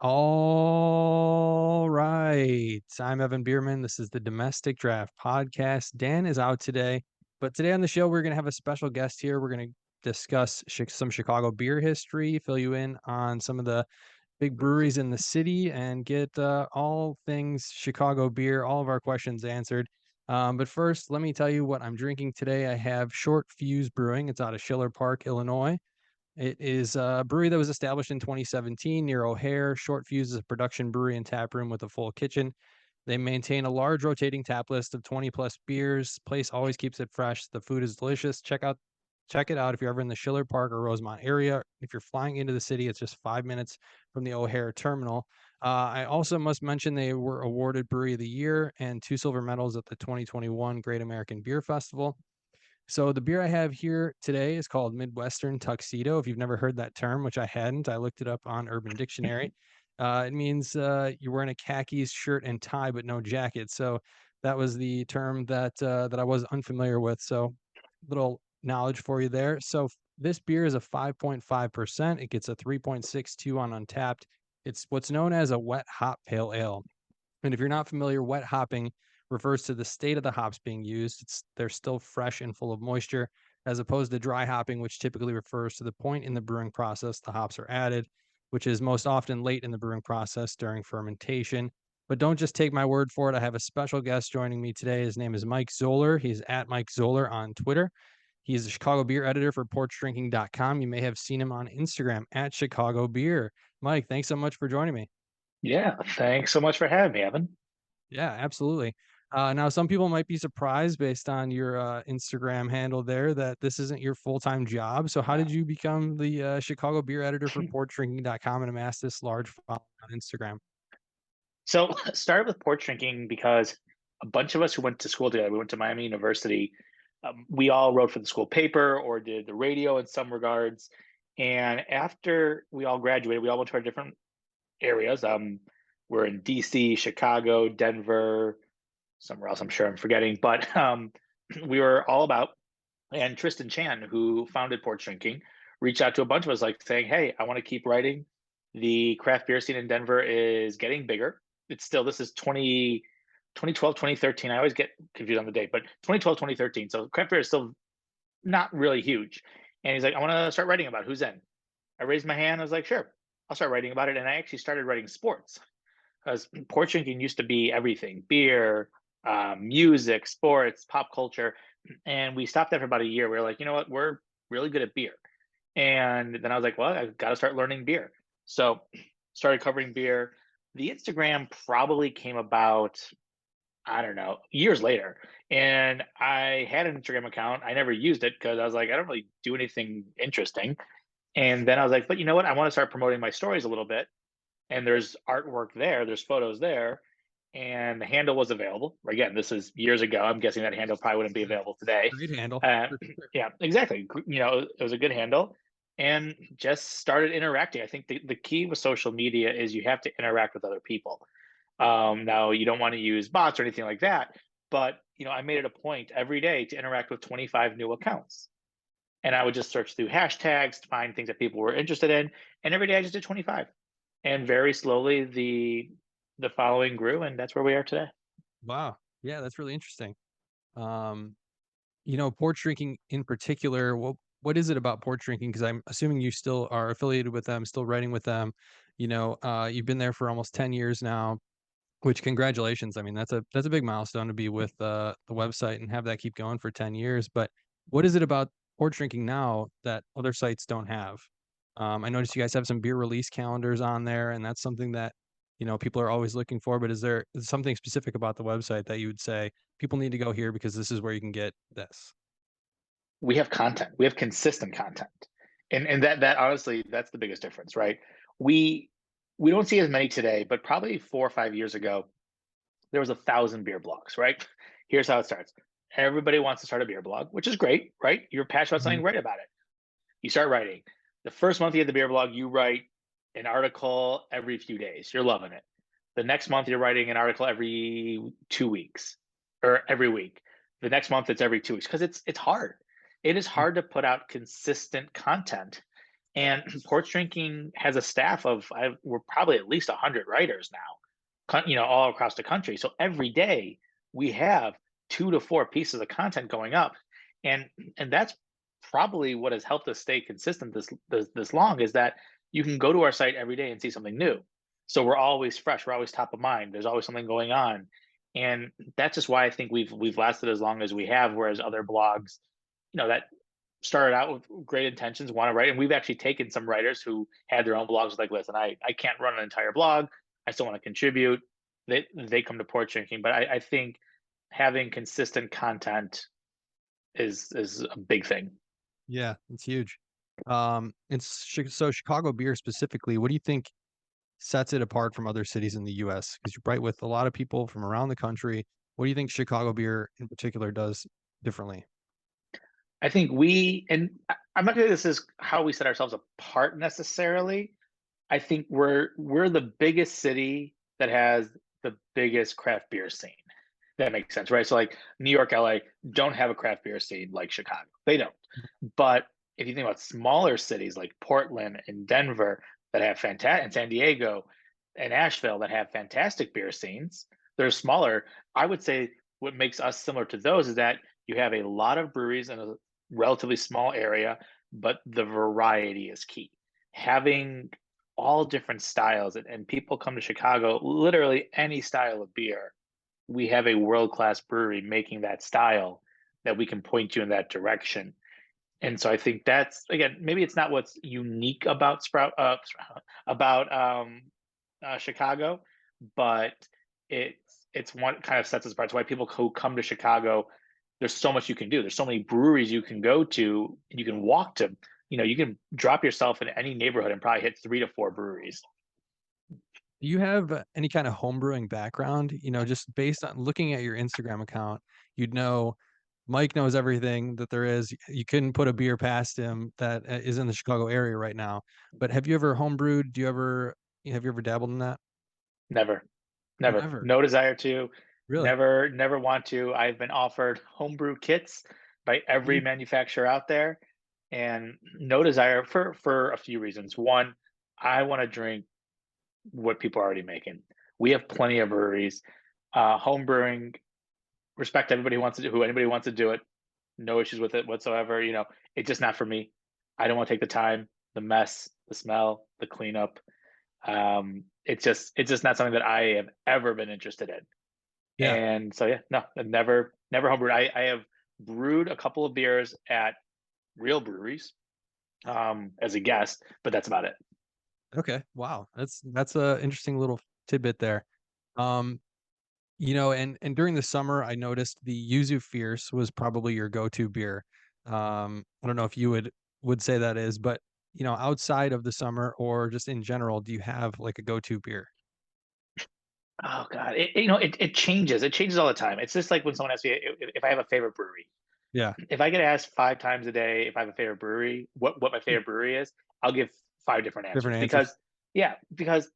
All right. I'm Evan Bierman. This is the Domestic Draft Podcast. Dan is out today, but today on the show, we're going to have a special guest here. We're going to discuss some Chicago beer history, fill you in on some of the big breweries in the city, and get all things Chicago beer, all of our questions answered. But first, let me tell you what I'm drinking today. I have Short Fuse Brewing. It's out of Schiller Park, Illinois. It is a brewery that was established in 2017 near O'Hare. Short Fuse is a production brewery and tap room with a full kitchen. They maintain a large rotating tap list of 20 plus beers. Place always keeps it fresh. The food is delicious. Check it out if you're ever in the Schiller Park or Rosemont area. If you're flying into the city, it's just 5 minutes from the O'Hare terminal. I also must mention they were awarded Brewery of the Year and 2 silver medals at the 2021 Great American Beer Festival. So the beer I have here today is called Midwestern Tuxedo. If you've never heard that term, which I hadn't, I looked it up on Urban Dictionary. It means you're wearing a khakis shirt and tie, but no jacket. So that was the term that I was unfamiliar with. So little knowledge for you there. So this beer is a 5.5%. It gets a 3.62 on Untapped. It's what's known as a wet hop pale ale. And if you're not familiar, wet hopping refers to the state of the hops being used. They're still fresh and full of moisture, as opposed to dry hopping, which typically refers to the point in the brewing process the hops are added, which is most often late in the brewing process during fermentation. But don't just take my word for it. I have a special guest joining me today. His name is Mike Zoller. He's at Mike Zoller on Twitter. He is a Chicago beer editor for porchdrinking.com. You may have seen him on Instagram at Chicago Beer. Mike, thanks so much for joining me. Yeah, thanks so much for having me, Evan. Yeah, absolutely. Now some people might be surprised based on your Instagram handle there that this isn't your full-time job. So how did you become the Chicago beer editor for porchdrinking.com and amass this large following on Instagram? So, started with porch drinking because a bunch of us who went to school together, we went to Miami University. We all wrote for the school paper or did the radio in some regards. And after we all graduated, we all went to our different areas. We're in DC, Chicago, Denver, somewhere else I'm sure I'm forgetting, but we were all about. And Tristan Chan, who founded Porch Drinking, reached out to a bunch of us, like saying, "Hey, I want to keep writing. The craft beer scene in Denver is getting bigger. It's still, this is 2012, 2013. I always get confused on the date, but 2012, 2013. So craft beer is still not really huge." And he's like, "I want to start writing about it. Who's in?" I raised my hand. I was like, "Sure, I'll start writing about it." And I actually started writing sports because porch drinking used to be everything: beer, music, sports, pop culture. And we stopped after about a year. We were like, you know what? We're really good at beer. And then I was like, well, I've got to start learning beer. So started covering beer. The Instagram probably came about, I don't know, years later. And I had an Instagram account. I never used it because I was like, I don't really do anything interesting. And then I was like, but you know what? I want to start promoting my stories a little bit. And there's artwork there, there's photos there, and the handle was available. Again, this is years ago. I'm guessing that handle probably wouldn't be available today. Great handle. Uh, For sure. yeah, exactly. You know, it was a good handle, and just started interacting. I think the key with social media is you have to interact with other people. Now, you don't want to use bots or anything like that, but I made it a point every day to interact with 25 new accounts, and I would just search through hashtags to find things that people were interested in, and every day I just did 25, and very slowly the following grew, and that's where we are today. Wow. Yeah, that's really interesting. Um, porch drinking in particular, what is it about porch drinking? Because I'm assuming you still are affiliated with them, still writing with them. You've been there for almost 10 years now. Which congratulations. I mean, that's a big milestone to be with, the website and have that keep going for 10 years, but what is it about port drinking now that other sites don't have? I noticed you guys have some beer release calendars on there, and that's something that, people are always looking for, but is something specific about the website that you would say, "People need to go here because this is where you can get this?" We have content. We have consistent content. And that honestly, that's the biggest difference, right? We we don't see as many today, but probably 4 or 5 years ago, there was 1,000 beer blogs, right? Here's how it starts. Everybody wants to start a beer blog, which is great, right? You're passionate about Mhm. something, write about it. You start writing. The first month you have the beer blog, you write an article every few days. You're loving it. The next month you're writing an article every 2 weeks or every week. The next month it's every 2 weeks because it's hard. It is Mm. hard to put out consistent content And Porch Drinking has a staff of we're probably at least 100 writers now, all across the country. So every day we have 2 to 4 pieces of content going up, and that's probably what has helped us stay consistent this long is that you can go to our site every day and see something new. So we're always fresh, we're always top of mind. There's always something going on, and that's just why I think we've lasted as long as we have. Whereas other blogs, that started out with great intentions, want to write, and we've actually taken some writers who had their own blogs, like, listen, I can't run an entire blog, I still want to contribute. They come to Porch Drinking, but I think having consistent content is a big thing. Yeah, it's huge. So Chicago beer specifically, what do you think sets it apart from other cities in the US? Because you write with a lot of people from around the country. What do you think Chicago beer in particular does differently? I think I'm not saying this is how we set ourselves apart necessarily. I think we're the biggest city that has the biggest craft beer scene. That makes sense, right? So like New York, LA don't have a craft beer scene like Chicago. They don't. But if you think about smaller cities like Portland and Denver that have fantastic, and San Diego and Asheville that have fantastic beer scenes, they're smaller. I would say what makes us similar to those is that you have a lot of breweries in a relatively small area, but the variety is key. Having all different styles, and people come to Chicago, literally any style of beer. We have a world class brewery making that style that we can point you in that direction. And so I think that's, again, maybe it's not what's unique about about Chicago, but it's what kind of sets us apart. It's why people who come to Chicago, there's so much you can do. There's so many breweries you can go to, and you can walk to. You can drop yourself in any neighborhood and probably hit 3 to 4 breweries. Do you have any kind of homebrewing background? Just based on looking at your Instagram account, you'd know Mike knows everything that there is. You couldn't put a beer past him that is in the Chicago area right now. But have you ever homebrewed? Have you ever dabbled in that? Never, never, Never. no desire to, Really? never want to. I've been offered homebrew kits by every Mhm. manufacturer out there, and no desire for a few reasons. One, I want to drink what people are already making. We have plenty of breweries. Home brewing, respect everybody who wants to do who anybody wants to do it. No issues with it whatsoever. It's just not for me. I don't want to take the time, the mess, the smell, the cleanup. It's just not something that I have ever been interested in. Yeah. And so yeah, no, I've never homebrewed. I have brewed a couple of beers at real breweries as a guest, but that's about it. Okay. Wow. That's a interesting little tidbit there. Um, and during the summer, I noticed the Yuzu Fierce was probably your go-to beer. I don't know if you would say that is, but outside of the summer or just in general, do you have like a go-to beer? Oh God, it changes. It changes all the time. It's just like when someone asks me if I have a favorite brewery. Yeah, If I get asked 5 times a day if I have a favorite brewery, what my favorite brewery is, I'll give 5 different different answers answers. because yeah, because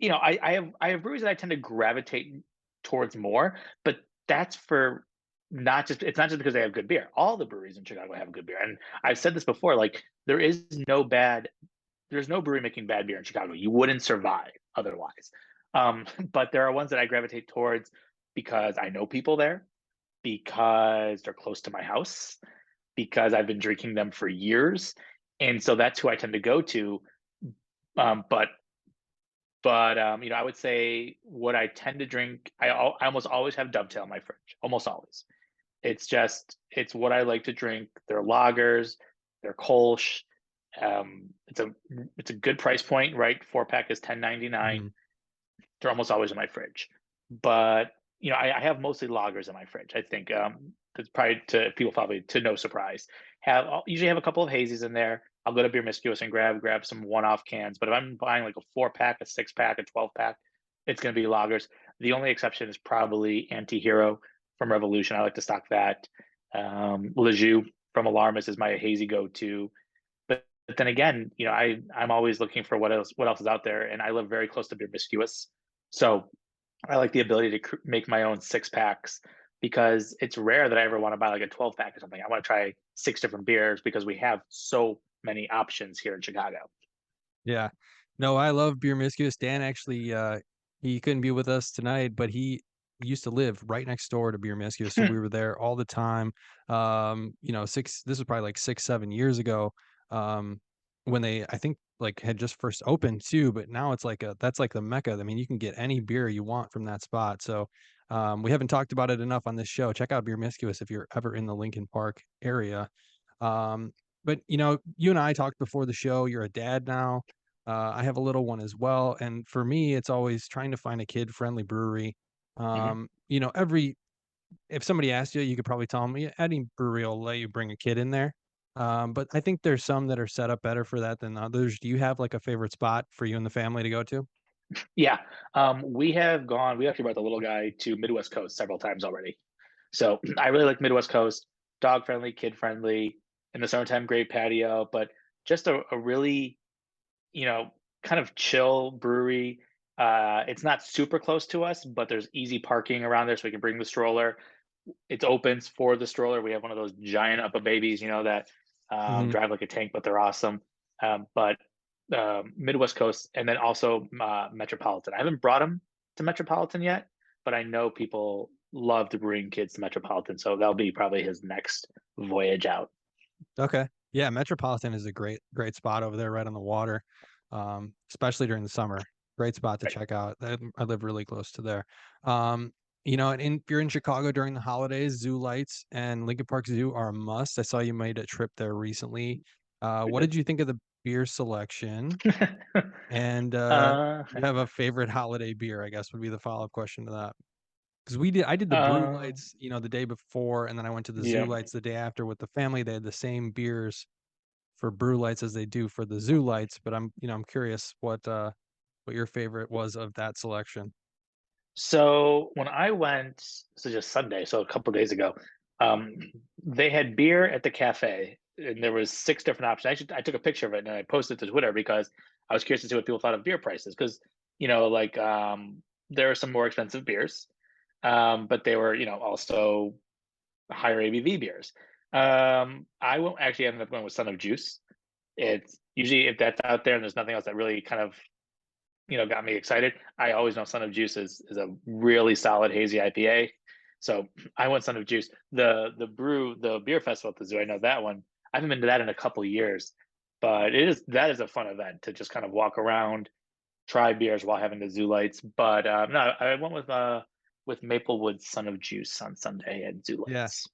I have breweries that I tend to gravitate towards more, but that's for not just it's not just because they have good beer. All the breweries in Chicago have good beer, and I've said this before. Like there's no brewery making bad beer in Chicago. You wouldn't survive otherwise. But there are ones that I gravitate towards because I know people there, because they're close to my house, because I've been drinking them for years, and so that's who I tend to go to. But I would say what I tend to drink, I almost always have Dovetail in my fridge, almost always. It's what I like to drink. They're lagers, they're Kolsch. It's a good price point, right? 4 pack is 10.99. Mhm. They're almost always in my fridge. But I have mostly lagers in my fridge. I think it's probably to people probably to no surprise. I'll usually have a couple of hazies in there. I'll go to Beer Miscuous and grab some one-off cans. But if I'm buying like a 4 pack, a 6 pack, a 12 pack, it's going to be lagers. The only exception is probably Anti-Hero from Revolution. I like to stock that. Lejeune from Alarmus is my hazy go-to. But then again, I'm always looking for what else is out there, and I live very close to Beer Miscuous, so I like the ability to make my own 6 packs because it's rare that I ever want to buy like a 12 pack or something. I want to try 6 different beers because we have so many options here in Chicago. Yeah. No, I love beer Miscues. Dan actually, he couldn't be with us tonight, but he used to live right next door to Beer Miscues, so we were there all the time. 6 this was probably like 6, 7 years ago, when they, I think, like, had just first opened too, but now it's like a that's like the mecca. I mean, you can get any beer you want from that spot, so, we haven't talked about it enough on this show. Check out Beer Miscues if you're ever in the Lincoln Park area. Um, but, you and I talked before the show, you're a dad now. I have a little one as well, and for me, it's always trying to find a kid-friendly brewery. Mhm. Every if somebody asked you, you could probably tell them, "Yeah, any brewery will let you bring a kid in there." But I think there's some that are set up better for that than others. Do you have, like, a favorite spot for you and the family to go to? Yeah, we actually brought the little guy to Midwest Coast several times already. So I really like Midwest Coast, dog friendly, kid friendly. In the summertime, great patio, but just a really, you know, kind of chill brewery. It's not super close to us, but there's easy parking around there, so we can bring the stroller. It's opens for the stroller. We have one of those giant Uppa babies, that Mhm. drive like a tank, but they're awesome. But Midwest Coast, and then also Metropolitan. I haven't brought them to Metropolitan yet, but I know people love to bring kids to Metropolitan, so that'll be probably his next voyage out. Okay. Yeah, Metropolitan is a great spot over there right on the water, especially during the summer. Great spot to Right. check out. I live really close to there. And if you're in Chicago during the holidays, zoo lights and Lincoln Park Zoo are a must. I saw you made a trip there recently. We What did. did you think of the beer selection? And, uh, you have a favorite holiday beer, I guess, would be the follow-up question to that. 'Cause I did the brew uh, lights, the day before, and then I went to the zoo yeah. lights the day after with the family. They had the same beers for brew lights as they do for the zoo lights, but I'm curious what your favorite was of that selection. So when I went, so just Sunday, so a couple days ago, um, they had beer at the cafe, and there was six different options. Actually, I took a picture of it and I posted it to Twitter because I was curious to see what people thought of beer prices. Because there are some more expensive beers, but they were also higher ABV beers. I will actually ended up going with Son of Juice. It's usually if that's out there and there's nothing else that really kind of got me excited. I always know Son of Juice is a really solid hazy IPA. So I went Son of Juice. The beer festival at the zoo. I know that one. I haven't been to that in a couple years, but that is a fun event to just kind of walk around, try beers while having the zoo lights. But no, I went with Maplewood Son of Juice on Sunday at zoo Yeah, lights.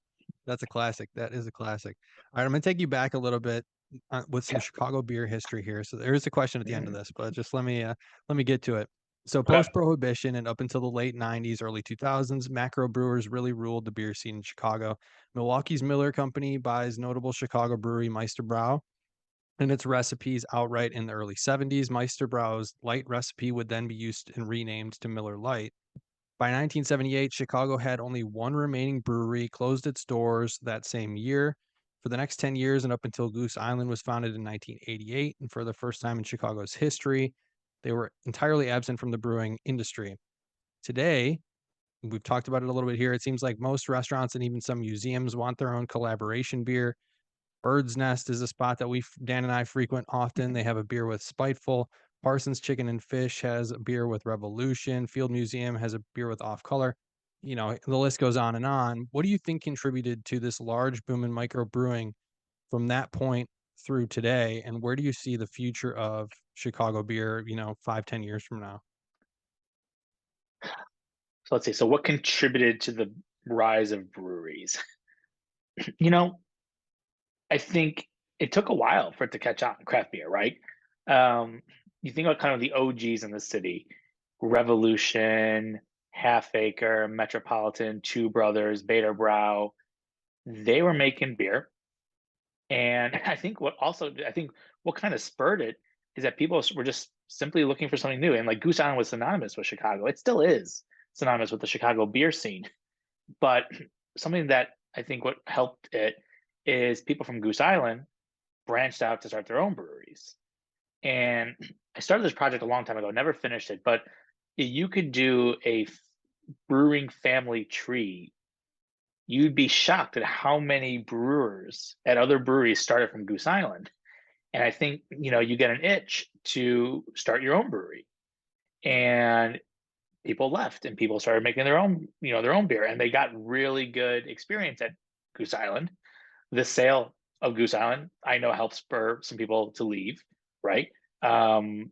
that's a classic. That is a classic. Alright, I'm gonna take you back a little bit, with some Okay. Chicago beer history here. So there is a question at the end of Mm, this, but just let me get to it. So okay. post-prohibition and up until the late '90s, early 2000s, macro brewers really ruled the beer scene in Chicago. Milwaukee's Miller Company buys notable Chicago brewery Meisterbrau and its recipes outright in the early '70s. Meisterbrau's light recipe would then be used and renamed to Miller Lite. By 1978, Chicago had only one remaining brewery, closed its doors that same year. For the next 10 years and up until Goose Island was founded in 1988, and for the first time in Chicago's history, they were entirely absent from the brewing industry. Today, we've talked about it a little bit here. It seems like most restaurants and even some museums want their own collaboration beer. Bird's Nest is a spot that Dan and I frequent often. They have a beer with Spiteful. Parsons Chicken and Fish has a beer with Revolution. Field Museum has a beer with Off Color. The list goes on and on. What do you think contributed to this large boom in microbrewing from that point through today? And where do you see the future of Chicago beer, 5, 10 years from now? So let's see. So what contributed to the rise of breweries? You know, I think it took a while for it to catch on, craft beer, right? You think about kind of the OGs in the city, Revolution, Half Acre, Metropolitan, Two Brothers, Beta Brow. They were making beer, and I think what kind of spurred it is that people were just simply looking for something new. And like Goose Island was synonymous with Chicago. It still is synonymous with the Chicago beer scene. But something that I think what helped it is people from Goose Island branched out to start their own breweries. And I started this project a long time ago, never finished it, but you could do brewing family tree. You'd be shocked at how many brewers at other breweries started from Goose Island. And I think, you get an itch to start your own brewery. And people left and people started making their own beer, and they got really good experience at Goose Island. The sale of Goose Island, I know, helped spur some people to leave, right? Um,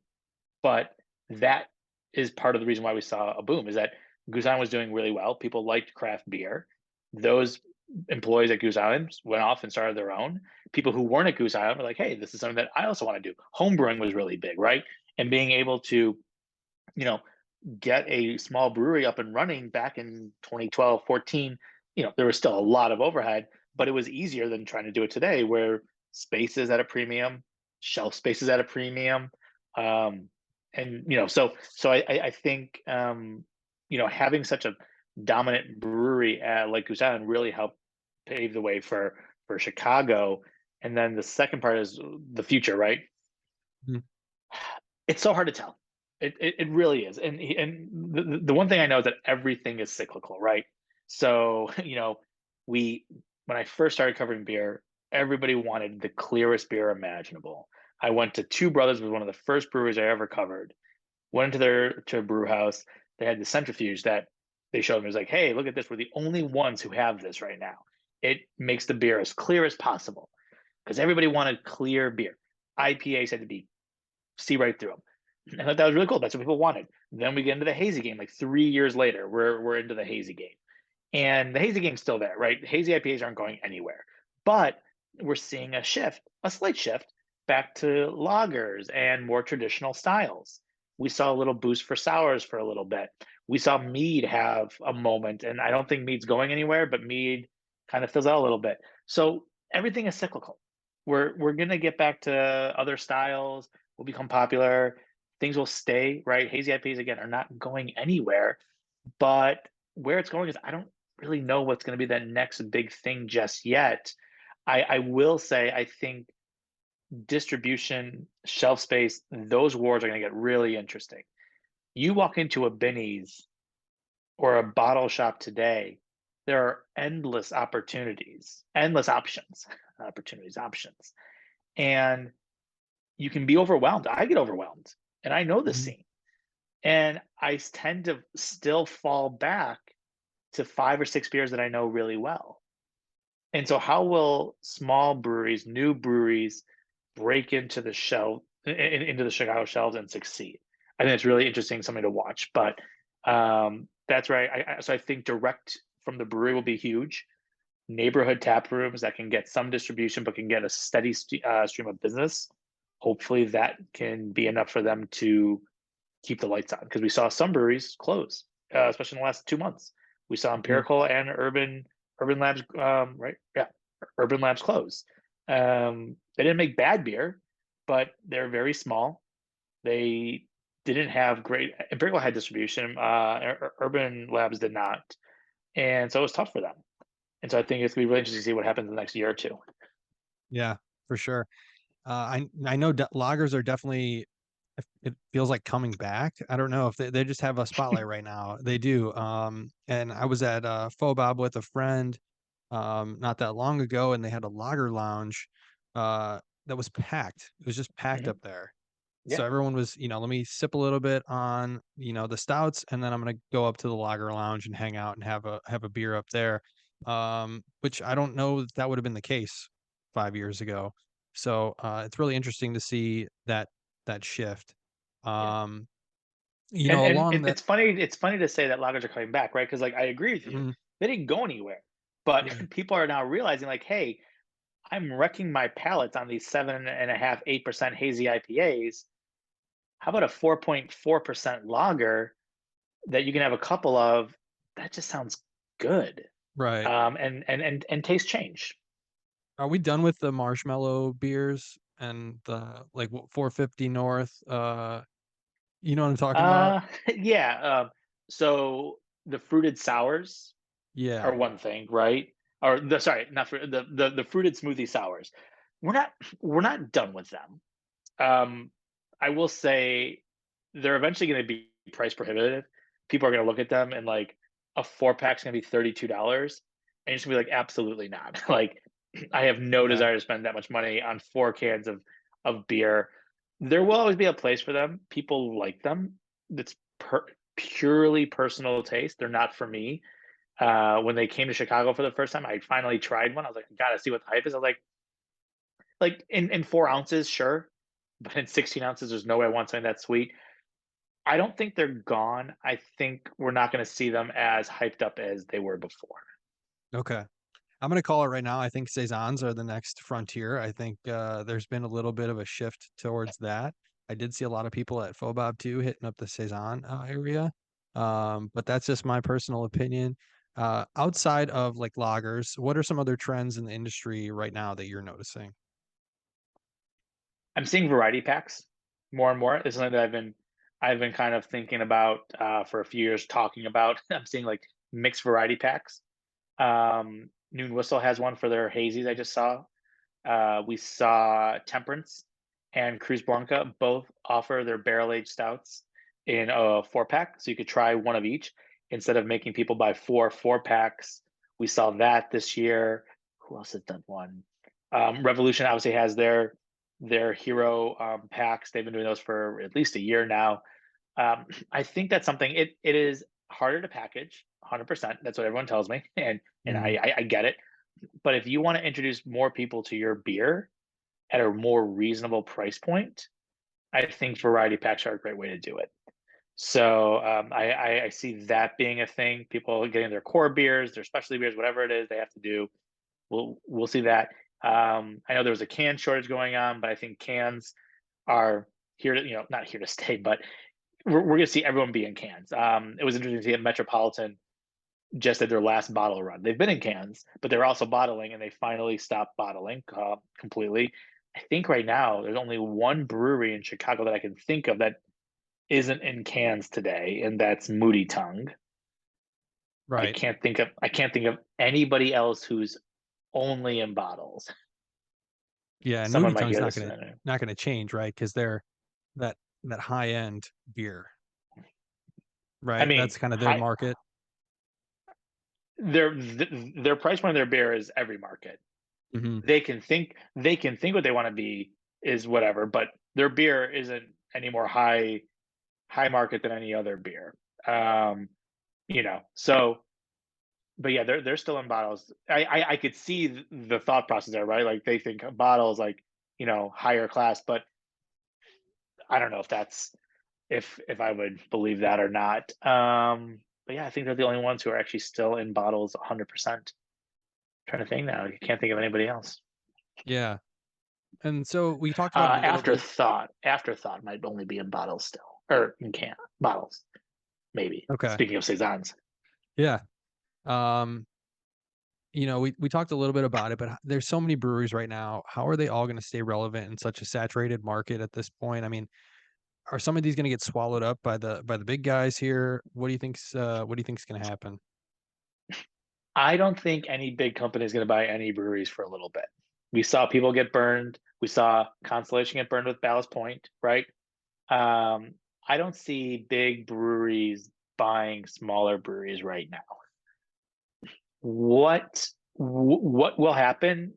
but that is part of the reason why we saw a boom, is that Goose Island was doing really well. People liked craft beer. Those employees at Goose Island went off and started their own. People who weren't at Goose Island were like, hey, this is something that I also want to do. Homebrewing was really big, right? And being able to, you know, get a small brewery up and running back in 2012, 14, there was still a lot of overhead, but it was easier than trying to do it today where space is at a premium, shelf space is at a premium. Um, and I think having such a dominant brewery at Lake Goose Island really helped pave the way for Chicago. And then the second part is the future, right? Mhm. It's so hard to tell. It really is. And the one thing I know is that everything is cyclical, right? So, we when I first started covering beer, everybody wanted the clearest beer imaginable. I went to Two Brothers, was one of the first breweries I ever covered. Went into their brew house. They had the centrifuge that they showed me. It was like, hey, look at this. We're the only ones who have this right now. It makes the beer as clear as possible because everybody wanted clear beer. IPAs had to be see right through them. I thought that was really cool. That's what people wanted. Then we get into the hazy game. Like 3 years later, we're into the hazy game, and the hazy game's still there, right? Hazy IPAs aren't going anywhere, but we're seeing a shift, a slight shift, back to lagers and more traditional styles. We saw a little boost for sours for a little bit. We saw mead have a moment, and I don't think mead's going anywhere, but mead kind of fills out a little bit. So everything is cyclical. We're gonna get back to other styles. Will become popular. Things will stay, right? Hazy IPAs again are not going anywhere, but where it's going is I don't really know what's going to be that next big thing just yet. I will say I think distribution, shelf space, those wars are going to get really interesting. You walk into a Binny's or a bottle shop today, there are endless opportunities, endless options, opportunities, options. And you can be overwhelmed. I get overwhelmed, and I know the Mhm. scene. And tend to still fall back to 5 or 6 beers that I know really well. And so how will small breweries, new breweries break into the into the Chicago shelves and succeed? I think it's really interesting, something to watch. But that's right. I think direct from the brewery will be huge. Neighborhood tap rooms that can get some distribution but can get a steady stream of business. Hopefully that can be enough for them to keep the lights on, because we saw some breweries close, especially in the last 2 months. We saw Yeah. Empirical and Urban Labs, right? Yeah, Urban Labs close. They didn't make bad beer, but they're very small. They didn't have great. Empirical had distribution. Urban Labs did not, and so it was tough for them. And so I think it's gonna be really interesting to see what happens in the next year or two. Yeah, for sure. I know lagers are definitely it feels like coming back. I don't know if they just have a spotlight right now. They do. And I was at Fobob with a friend not that long ago, and they had a lager lounge that was packed. It was just packed up Hmm. there. So Yeah, everyone was, let me sip a little bit on, the stouts, and then I'm gonna go up to the lager lounge and hang out and have a beer up there. Which I don't know that that would have been the case 5 years ago. So it's really interesting to see that shift. yeah. Um, And along that. it's funny. It's funny to say that lagers are coming back, right? Because like I agree with you, Mhm, they didn't go anywhere, but yeah, people are now realizing like, hey, I'm wrecking my palates on these 7.5, 8% hazy IPAs. How about a 4.4% lager that you can have a couple of? That just sounds good. right. And taste change. Are we done with the marshmallow beers and the like 450 North? You know what I'm talking about? Yeah. So the fruited sours are Yeah. one thing, right? Or the sorry, not fruit, the fruited smoothie sours. We're not we're not done with them. Um, I will say they're eventually going to be price prohibitive. People are going to look at them and like a 4 pack's going to be $32, and you're just going to be like, absolutely not. Like, I have no Yeah. desire to spend that much money on 4 cans of of beer. There will always be a place for them. People like them. That's purely personal taste. They're not for me. When they came to Chicago for the first time, I finally tried one. I was like, I gotta see what the hype is. I was like in 4 ounces, sure, but in 16 ounces, there's no way I want something that sweet. I don't think they're gone. I think we're not going to see them as hyped up as they were before. Okay. I'm gonna call it right now. I think saisons are the next frontier. I think, there's been a little bit of a shift towards that. I did see a lot of people at Fobab too hitting up the saison, area, but that's just my personal opinion. Outside of, like, lagers, what are some other trends in the industry right now that you're noticing? I'm seeing variety packs more and more. It's something that I've been kind of thinking about for a few years, talking about. I'm seeing like mixed variety packs. Noon Whistle has one for their hazies. I just saw. We saw Temperance and Cruz Blanca both offer their barrel aged stouts in a 4 pack, so you could try one of each instead of making people buy four packs. We saw that this year. Who else has done one? Revolution obviously has their hero packs. They've been doing those for at least a year now. I think that's something. It is harder to package, 100%. That's what everyone tells me, and Mhm. I get it. But if you want to introduce more people to your beer at a more reasonable price point, I think variety packs are a great way to do it. So I see that being a thing. People getting their core beers, their specialty beers, whatever it is they have to do. We'll see that. I know there was a can shortage going on, but I think cans are here to, not here to stay, but we're going to see everyone be in cans. It was interesting to see at Metropolitan just at their last bottle run. They've been in cans, but they're also bottling, and they finally stopped bottling completely. I think right now there's only one brewery in Chicago that I can think of that isn't in cans today, and that's Moody Tongue. Right. I can't think of anybody else who's only in bottles. Yeah, and Someone Moody might Tongue's hear this and not gonna change, right? Because 'Cause they're that that high-end beer, I right? mean, That's kinda their hi, market. their price point of their beer is every market. Mhm. They can think what they want to be is whatever, but their beer isn't any more high market than any other beer. Um, so but yeah, they're still in bottles. I could see the thought process there, right? Like they think bottles like, higher class, but I don't know if that's if I would believe that or not. But yeah, I think they're the only ones who are actually still in bottles 100%. Trying to think now, you can't think of anybody else. Yeah, and so we talked about it a little bit. Afterthought might only be in bottles still, or in can bottles, maybe. Okay. Speaking of saisons, Yeah. Um, we talked a little bit about it, but there's so many breweries right now. How are they all gonna stay relevant in such a saturated market at this point? I mean, are some of these gonna get swallowed up by the big guys here? What do you think's gonna happen? I don't think any big company is going to buy any breweries for a little bit. We saw people get burned. We saw Constellation get burned with Ballast Point, right? Um, I don't see big breweries buying smaller breweries right now. What will happen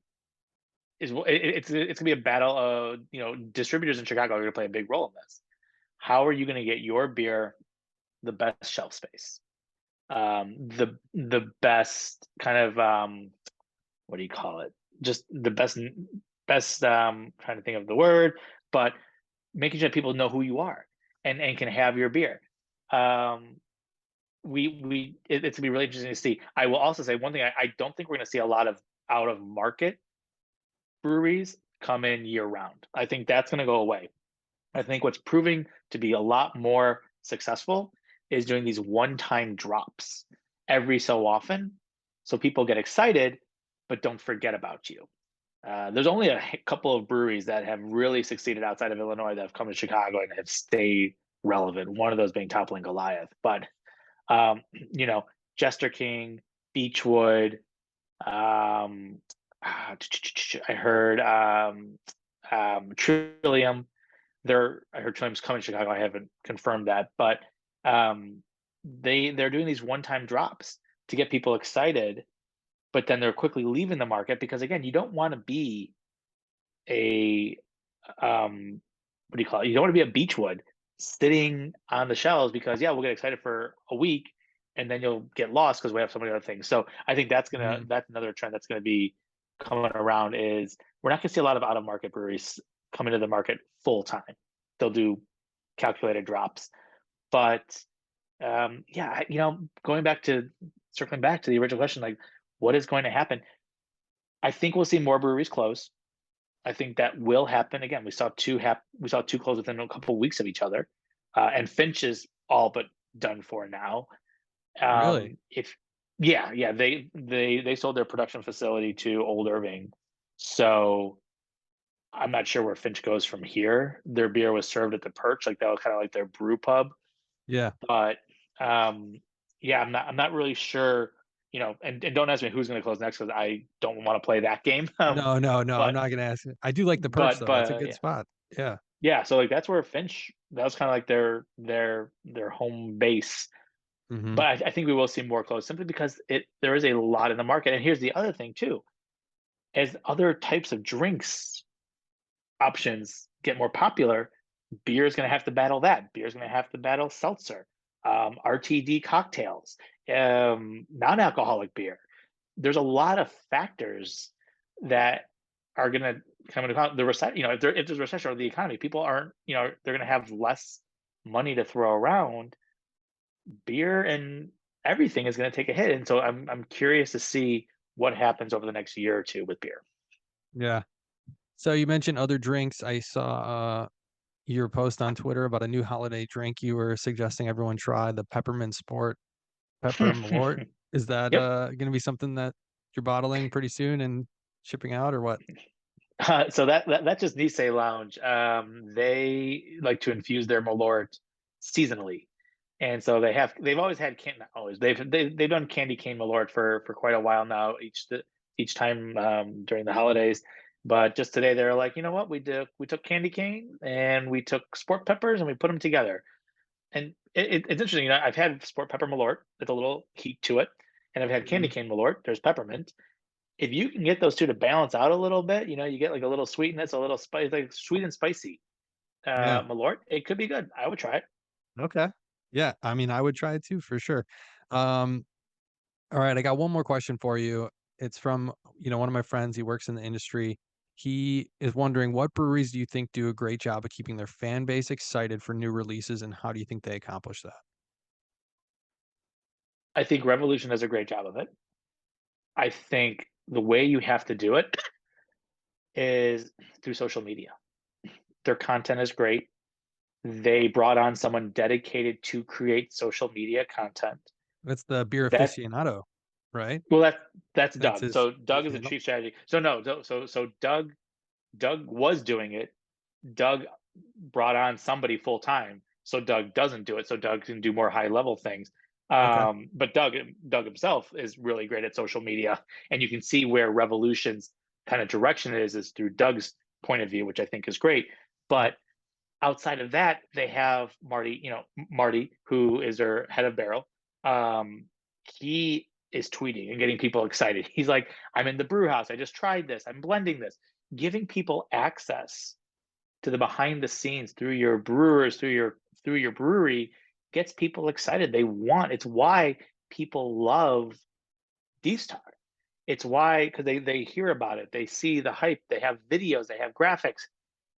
is it's gonna be a battle of distributors in Chicago are gonna play a big role in this. How are you gonna get your beer the best shelf space, the best kind of what do you call it? Just the best trying to think of the word, but making sure that people know who you are and can have your beer. Um, it's gonna be really interesting to see. I will also say one thing: I don't think we're gonna see a lot of out of market breweries come in year round. I think that's gonna go away. I think what's proving to be a lot more successful is doing these one-time drops every so often, so people get excited, but don't forget about you. There's only a couple of breweries that have really succeeded outside of Illinois that have come to Chicago and have stayed relevant. One of those being Toppling Goliath, but um, you know, Jester King, Beechwood. Um, I heard Trillium. I heard Trillium's coming to Chicago. I haven't confirmed that, but um, they're doing these one-time drops to get people excited, but then they're quickly leaving the market because again, you don't want to be a what do you call it? You don't want to be a beechwood sitting on the shelves because yeah, we'll get excited for a week and then you'll get lost because we have so many other things. So I think Mhm. that's another trend that's gonna be coming around is we're not gonna see a lot of out of market breweries come into the market full time. They'll do calculated drops. But yeah, going back to circling back to the original question, like what is going to happen? I think we'll see more breweries close. I think that will happen again. We saw two close within a couple of weeks of each other, and Finch is all but done for now. Really? If Yeah, yeah, they sold their production facility to Old Irving, so I'm not sure where Finch goes from here. Their beer was served at the Perch, like that was kind of like their brew pub, Yeah. but um, yeah, I'm not really sure. And don't ask me who's going to close next because I don't want to play that game. No, no, no, I'm But not gonna ask you. I do like the Perch, though, that's a good yeah, spot. Yeah. yeah. So like that's where Finch. That was kind of like their home base. Mhm. But I think we will see more close simply because there is a lot in the market. And here's the other thing too: as other types of drinks options get more popular, beer is going to have to battle that. Beer is going to have to battle seltzer, RTD cocktails, non-alcoholic beer. There's a lot of factors that are going to come into account. The recession, if there's a recession or the economy, people aren't, they're going to have less money to throw around. Beer and everything is going to take a hit, and so I'm curious to see what happens over the next year or two with beer. Yeah. So you mentioned other drinks. I saw, your post on Twitter about a new holiday drink you were suggesting everyone try, the Peppermint Sport Pepper Malort. Is that, Yep. gonna be something that you're bottling pretty soon and shipping out or what? So that's just Nice Lounge. They like to infuse their Malort seasonally, and so they've always had not always they've done candy cane Malort for quite a while now. Each time during the holidays, but just today they're like, you know what, we took candy cane and we took sport peppers and we put them together, and it's interesting. I've had sport pepper Malort with a little heat to it, and I've had candy Mhm. cane Malort. There's peppermint if you can get those 2 to balance out a little bit, you get, like, a little sweetness, a little spice like, sweet and spicy, Yeah. Malort, it could be good. I would try it. Okay. Yeah, I mean, I would try it too for sure. Um, alright, I got one more question for you. It's from, one of my friends, he works in the industry. He is wondering, what breweries do you think do a great job of keeping their fan base excited for new releases, and how do you think they accomplish that? I think Revolution does a great job of it. I think the way you have to do it is through social media. Their content is great. They brought on someone dedicated to create social media content. That's the beer That aficionado, right? well, that's That's Doug. So his Doug is a handle? chief strategy. So no, so Doug was doing it. Doug brought on somebody full time, so Doug doesn't do it. So Doug can do more high level things. Okay. But Doug himself is really great at social media, and you can see where Revolution's kind of direction is through Doug's point of view, which I think is great. Mhm. But outside of that, they have Marty, Marty, who is their head of barrel. Um, he is tweeting and getting people excited. He's like, I'm in the brew house. I just tried this. I'm blending this, giving people access to the behind the scenes through your brewers, through your brewery gets people excited. It's why people love Deep Star. It's why because they hear about it, they see the hype, they have videos, they have graphics.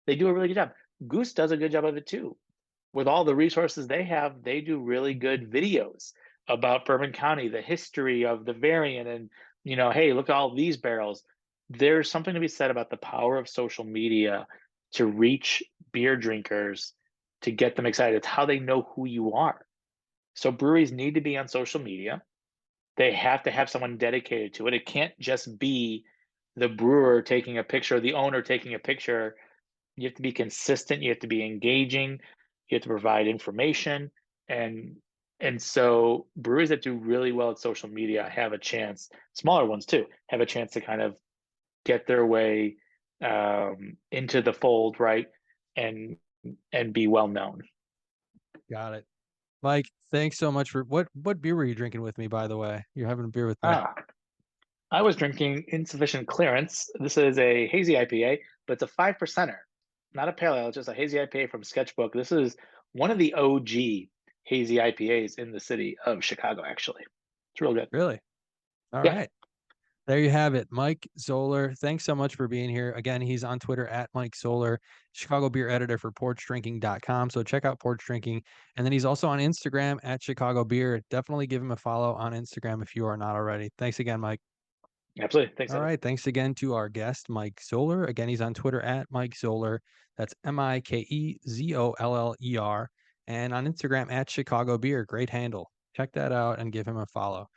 They do a really good job. Goose does a good job of it too. With all the resources they have, they do really good videos about Bourbon County, the history of the variant, and hey, look at all these barrels. There's something to be said about the power of social media to reach beer drinkers, to get them excited. It's how they know who you are. So breweries need to be on social media. They have to have someone dedicated to it. It can't just be the brewer taking a picture, the owner taking a picture. You have to be consistent, you have to be engaging, you have to provide information, and so breweries that do really well at social media have a chance, smaller ones too, have a chance to kind of get their way into the fold, right? And be well known. Got it. Mike, thanks so much for what beer were you drinking with me, by the way? You're having a beer with me. Ah, I was drinking insufficient clearance. This is a hazy IPA, but it's a 5 percenter. not a pale ale, just a hazy IPA from Sketchbook. This is one of the OG hazy IPAs in the city of Chicago, actually. It's real good. Really? All Yeah, right. There you have it, Mike Zoller. Thanks so much for being here. Again, he's on Twitter at Mike Zoller, Chicago beer editor for porchdrinking.com. So check out Porch Drinking. And then he's also on Instagram at Chicago Beer. Definitely give him a follow on Instagram if you are not already. Thanks again, Mike. absolutely. Thanks, All Evan. right. Thanks again to our guest, Mike Zoller. Again, he's on Twitter at Mike Zoller. That's Mikezoller. And on Instagram at Chicago Beer. Great handle. Check that out and give him a follow.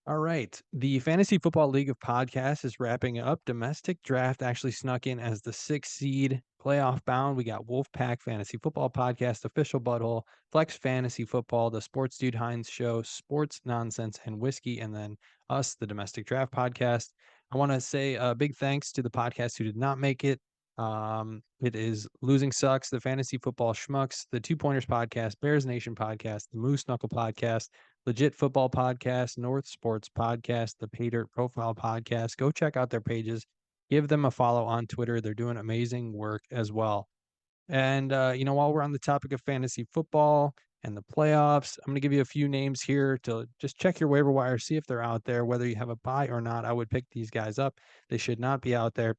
All right. The Fantasy Football League of Podcasts is wrapping up. Domestic Draft actually snuck in as the sixth seed playoff bound. We got Wolfpack Fantasy Football Podcast, Official Butthole, Flex Fantasy Football, The Sports Dude Hines Show, Sports Nonsense and Whiskey, and then us, the Domestic Draft Podcast. I want to say a big thanks to the podcast who did not make it. It is Losing Sucks, the Fantasy Football Schmucks, the Two Pointers Podcast, Bears Nation Podcast, the Moose Knuckle Podcast, Legit Football Podcast, North Sports Podcast, the Pay Dirt Profile Podcast. Go check out their pages. Give them a follow on Twitter. They're doing amazing work as well. And, while we're on the topic of fantasy football and the playoffs, I'm going to give you a few names here to just check your waiver wire, see if they're out there, whether you have a buy or not. I would pick these guys up. They should not be out there.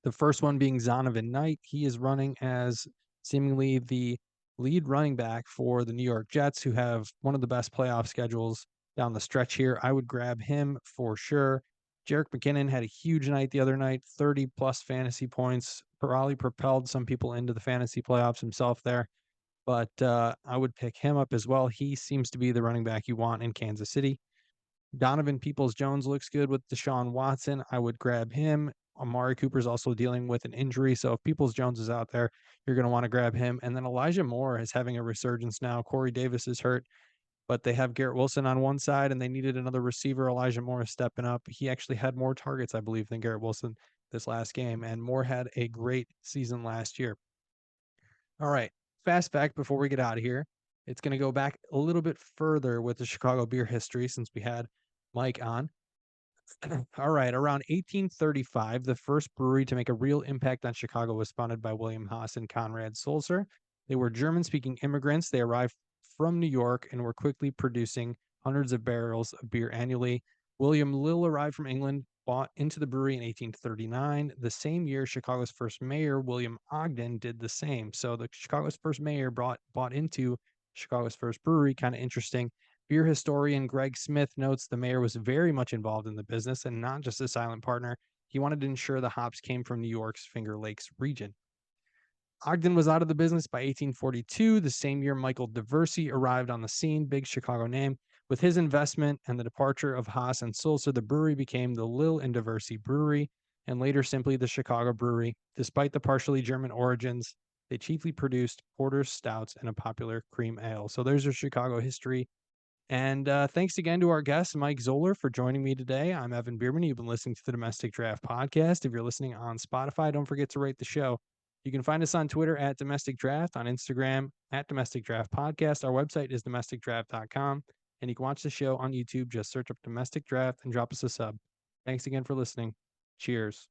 The first one being Zonovan Knight. He is running as seemingly the lead running back for the New York Jets, who have one of the best playoff schedules down the stretch here. I would grab him for sure. Jerick McKinnon had a huge night the other night, 30 plus fantasy points, probably propelled some people into the fantasy playoffs himself there. But I would pick him up as well. He seems to be the running back you want in Kansas City. Donovan Peoples-Jones looks good with Deshaun Watson. I would grab him. Amari Cooper's also dealing with an injury, so if Peoples-Jones is out there, you're going to want to grab him. And then Elijah Moore is having a resurgence now. Corey Davis is hurt, but they have Garrett Wilson on one side, and they needed another receiver. Elijah Moore is stepping up. He actually had more targets, I believe, than Garrett Wilson this last game, and Moore had a great season last year. All right, fast fact before we get out of here. It's going to go back a little bit further with the Chicago beer history since we had Mike on. All right. Around 1835, the first brewery to make a real impact on Chicago was founded by William Haas and Conrad Sulzer. They were German speaking immigrants. They arrived from New York and were quickly producing hundreds of barrels of beer annually. William Lill arrived from England, bought into the brewery in 1839. The same year, Chicago's first mayor, William Ogden, did the same. So the Chicago's first mayor bought into Chicago's first brewery. Kind of interesting. Beer historian Greg Smith notes the mayor was very much involved in the business and not just a silent partner. He wanted to ensure the hops came from New York's Finger Lakes region. Ogden was out of the business by 1842, the same year Michael DeVersey arrived on the scene, big Chicago name. With his investment and the departure of Haas and Sulzer, the brewery became the Lill and DeVersey Brewery, and later simply the Chicago Brewery. Despite the partially German origins, they chiefly produced porters, stouts, and a popular cream ale. So there's your Chicago history. And thanks again to our guest, Mike Zoller, for joining me today. I'm Evan Bierman. You've been listening to the Domestic Draft Podcast. If you're listening on Spotify, don't forget to rate the show. You can find us on Twitter at Domestic Draft, on Instagram at Domestic Draft Podcast. Our website is domesticdraft.com. And you can watch the show on YouTube. Just search up Domestic Draft and drop us a sub. Thanks again for listening. Cheers.